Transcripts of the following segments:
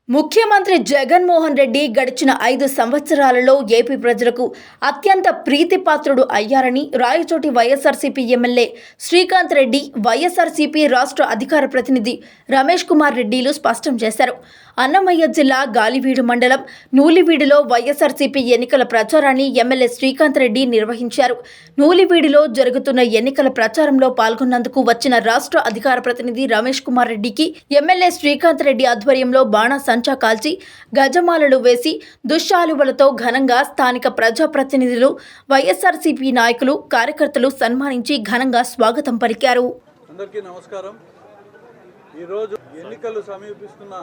ముఖ్యమంత్రి జగన్మోహన్ రెడ్డి గడిచిన 5 సంవత్సరాలలో ఏపీ ప్రజలకు అత్యంత ప్రీతిపాత్రుడు అయ్యారని రాయచోటి వైఎస్ఆర్సీపీ ఎమ్మెల్యే శ్రీకాంత్ రెడ్డి, వైఎస్ఆర్సీపీ రాష్ట్ర అధికార ప్రతినిధి రమేష్ కుమార్ రెడ్డిలు స్పష్టం చేశారు. అన్నమయ్య జిల్లా గాలివీడు మండలం నూలివీడులో వైఎస్ఆర్సీపీ ఎన్నికల ప్రచారాన్ని ఎమ్మెల్యే శ్రీకాంత్ రెడ్డి నిర్వహించారు. నూలివీడులో జరుగుతున్న ఎన్నికల ప్రచారంలో పాల్గొన్నందుకు వచ్చిన రాష్ట్ర అధికార ప్రతినిధి రమేష్ కుమార్ రెడ్డికి ఎమ్మెల్యే శ్రీకాంత్ రెడ్డి ఆధ్వర్యంలో సంచా కాల్చి గజమాలలు వేసి దుశ్శాలువలతో ఘనంగా స్థానిక ప్రజాప్రతినిధులు, వైఎస్ఆర్సీపీ నాయకులు, కార్యకర్తలు సన్మానించి ఘనంగా స్వాగతం పలికారు. అందరికీ నమస్కారం. ఈరోజు ఎన్నికలు సమీపిస్తున్న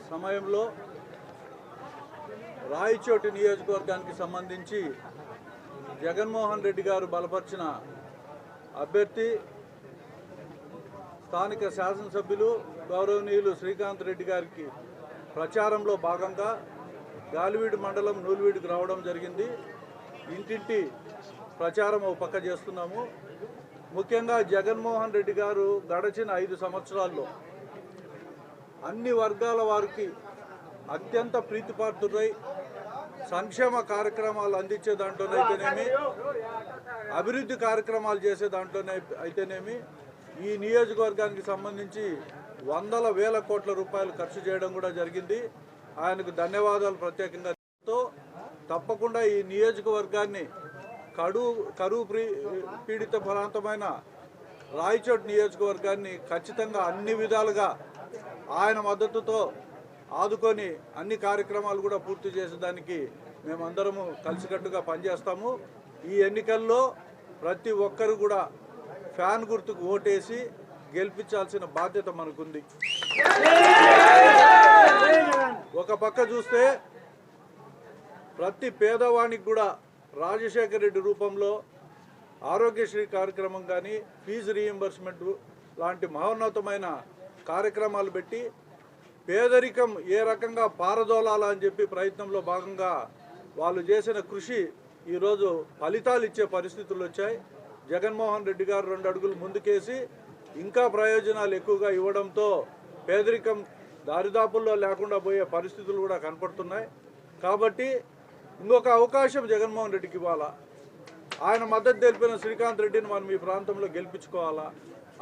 సమయంలో రాయచోటి నియోజకవర్గానికి సంబంధించి జగన్మోహన్ రెడ్డి గారు బలపరిచిన అభ్యర్థి స్థానిక శాసనసభ్యులు గౌరవనీయులు శ్రీకాంత్ రెడ్డి గారికి ప్రచారంలో భాగంగా గాలివీడు మండలం నూలివీడుకు రావడం జరిగింది. ఇంటింటి ప్రచారం ఒక పక్క చేస్తున్నాము. ముఖ్యంగా జగన్మోహన్ రెడ్డి గారు గడిచిన 5 సంవత్సరాల్లో అన్ని వర్గాల వారికి అత్యంత ప్రీతిపాత్రుడై సంక్షేమ కార్యక్రమాలు అందించే దాంట్లోనైతేనేమి, అభివృద్ధి కార్యక్రమాలు చేసే దాంట్లోనే అయితేనేమి, ఈ నియోజకవర్గానికి సంబంధించి వందల వేల కోట్ల రూపాయలు ఖర్చు చేయడం కూడా జరిగింది. ఆయనకు ధన్యవాదాలు ప్రత్యేకంగా. తప్పకుండా ఈ నియోజకవర్గాన్ని కరువు పీడిత ప్రాంతమైన రాయచోటి నియోజకవర్గాన్ని ఖచ్చితంగా అన్ని విధాలుగా ఆయన మద్దతుతో ఆదుకొని అన్ని కార్యక్రమాలు కూడా పూర్తి చేసేదానికి మేమందరము కలిసికట్టుగా పనిచేస్తాము. ఈ ఎన్నికల్లో ప్రతి ఒక్కరు కూడా ఫ్యాన్ గుర్తుకు ఓటేసి గెలిపించాల్సిన బాధ్యత మనకుంది. ఒక పక్క చూస్తే ప్రతి పేదవానికి కూడా రాజశేఖర రెడ్డి రూపంలో ఆరోగ్యశ్రీ కార్యక్రమం కానీ, ఫీజు రీయింబర్స్మెంట్ లాంటి మహోన్నతమైన కార్యక్రమాలు పెట్టి పేదరికం ఏ రకంగా పారదోలాలా అని చెప్పి ప్రయత్నంలో భాగంగా వాళ్ళు చేసిన కృషి ఈరోజు ఫలితాలు ఇచ్చే పరిస్థితులు వచ్చాయి. జగన్మోహన్ రెడ్డి గారు 2 అడుగులు ముందుకేసి ఇంకా ప్రయోజనాలు ఎక్కువగా ఇవ్వడంతో పేదరికం దారిదాపుల్లో లేకుండా పోయే పరిస్థితులు కూడా కనపడుతున్నాయి. కాబట్టి ఇంకొక అవకాశం జగన్మోహన్ రెడ్డికి ఇవ్వాలా, ఆయన మద్దతు తెలిపిన శ్రీకాంత్ రెడ్డిని మనం ఈ ప్రాంతంలో గెలిపించుకోవాలా,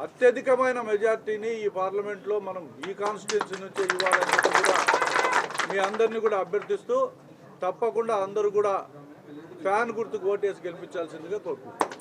అత్యధికమైన మెజార్టీని ఈ పార్లమెంట్లో మనం ఈ కాన్స్టిట్యున్సీ నుంచే ఇవ్వాలని కూడా మీ అందరినీ కూడా అభ్యర్థిస్తూ తప్పకుండా అందరూ కూడా ఫ్యాన్ గుర్తుకు ఓటేసి గెలిపించాల్సిందిగా కోరుకుంటున్నాను.